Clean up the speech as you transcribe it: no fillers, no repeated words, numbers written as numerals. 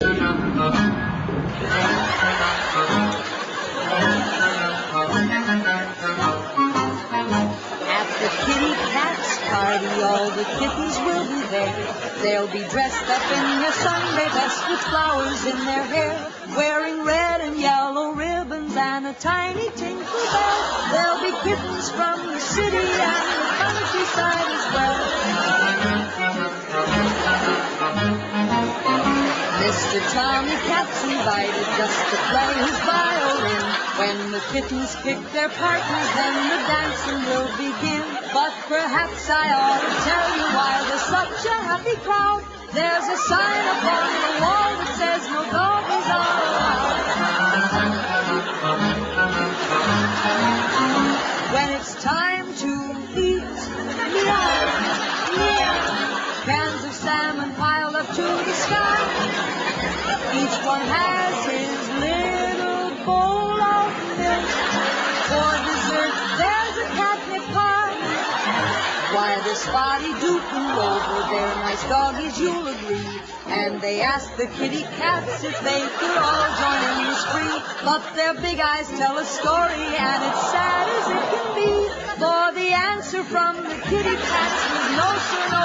At the kitty cat's party, all the kittens will be there. They'll be dressed up in their Sunday best with flowers in their hair, wearing red and yellow ribbons and a tiny tinkle bell. There'll be kittens from the city and the countryside as well. Mr. Tommy Cat's invited just to play his violin. When the kittens pick their partners, then the dancing will begin. But perhaps I ought to tell you why there's such a happy crowd. There's a sign up on the wall that says no doggies are allowed. When it's time to eat, meow, meow, cans of salmon piled up to the sky. Each one has his little bowl of milk. For dessert, there's a catnip pie. Why, the spotty Duke and Rover, they're nice doggies, you'll agree. And they asked the kitty cats if they could all join in the spree. But their big eyes tell a story, and it's sad as it can be. For the answer from the kitty cats was no, sir, no.